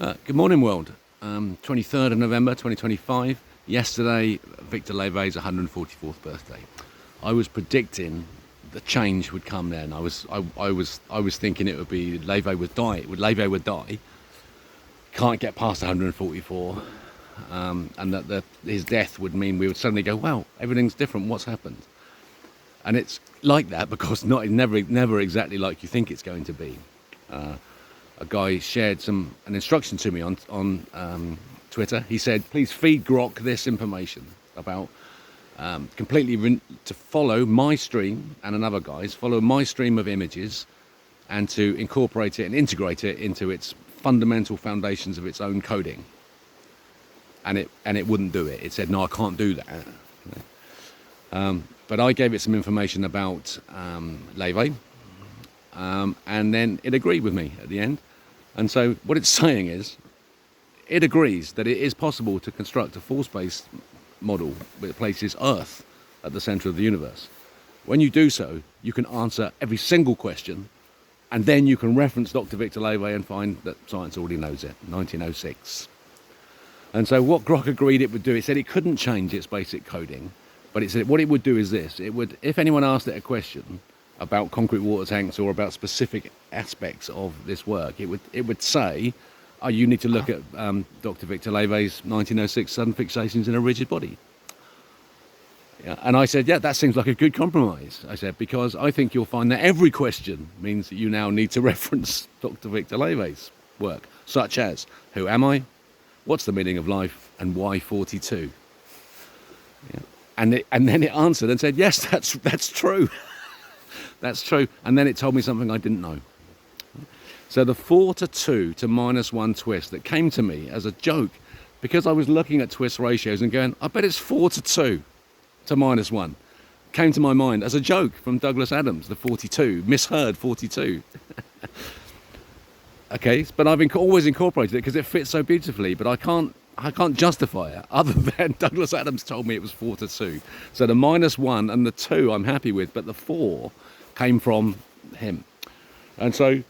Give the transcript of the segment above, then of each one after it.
Good morning, world. 23rd of November 2025. Yesterday, Victor Levy's 144th birthday. I was predicting the change would come then. I was thinking it would be Levy would die. Levy would die. Can't get past 144, and that his death would mean we would suddenly go, wow, everything's different. What's happened? And it's like that because never exactly like you think it's going to be. A guy shared an instruction to me on Twitter. He said, please feed Grok this information about to follow my stream and another guy's, follow my stream of images and to incorporate it and integrate it into its fundamental foundations of its own coding. And it wouldn't do it. It said, no, I can't do that. But I gave it some information about Levy, and then it agreed with me at the end. And so what it's saying is, it agrees that it is possible to construct a force-based model that places Earth at the center of the universe. When you do so, you can answer every single question, and then you can reference Dr. Victor Levy and find that science already knows it, 1906. And so what Grok agreed it would do, it said it couldn't change its basic coding, but it said what it would do is this. It would, if anyone asked it a question about concrete water tanks or about specific aspects of this work, it would say, oh, you need to look at Dr. Victor Levy's 1906 sudden fixations in a rigid body. Yeah, and I said, yeah, that seems like a good compromise. I said, because I think you'll find that every question means that you now need to reference Dr. Victor Levy's work, such as, who am I? What's the meaning of life? And why 42? Yeah. And then it answered and said, yes, that's true. That's true. And then it told me something I didn't know. So the 4-2 to -1 twist that came to me as a joke, because I was looking at twist ratios and going, I bet it's 4-2 to -1, came to my mind as a joke from Douglas Adams, the 42, misheard 42. Okay, but I've always incorporated it because it fits so beautifully, but I can't justify it other than Douglas Adams told me it was 4-2. So the -1 and the 2 I'm happy with, but the 4 came from him. And so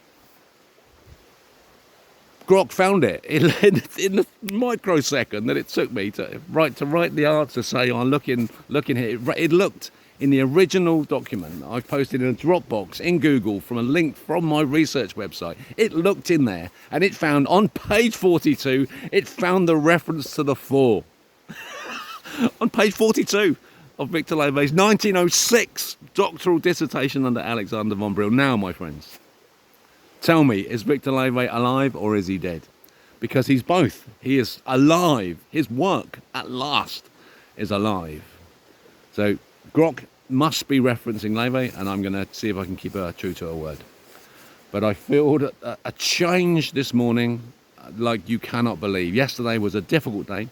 Grok found it in the microsecond that it took me to write the answer, say, oh, looking here. It looked in the original document I posted in a Dropbox in Google from a link from my research website. It looked in there and it found on page 42, it found the reference to the 4. On page 42 of Victor Levy's 1906 doctoral dissertation under Alexander von Brill. Now, my friends, tell me, is Victor Levy alive or is he dead? Because he's both. He is alive. His work, at last, is alive. So Grok must be referencing Levy, and I'm going to see if I can keep her true to her word. But I feel a change this morning like you cannot believe. Yesterday was a difficult day.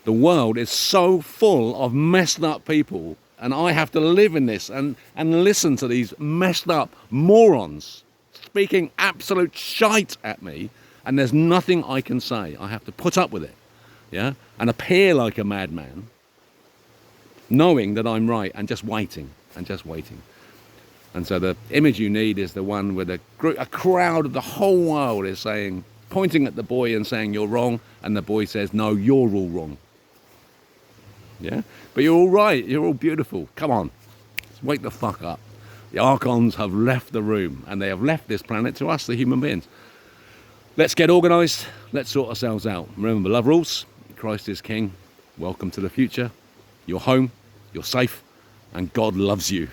The world is so full of messed up people, and I have to live in this and listen to these messed up morons speaking absolute shite at me, and there's nothing I can say. I have to put up with it, yeah, and appear like a madman, knowing that I'm right and just waiting. And so the image you need is the one where a crowd of the whole world is saying, pointing at the boy and saying, you're wrong, and the boy says, no, you're all wrong. Yeah, but you're all right, you're all beautiful. Come on, wake the fuck up. The Archons have left the room, and they have left this planet to us, the human beings. Let's get organised. Let's sort ourselves out. Remember, love rules. Christ is King. Welcome to the future. You're home. You're safe. And God loves you.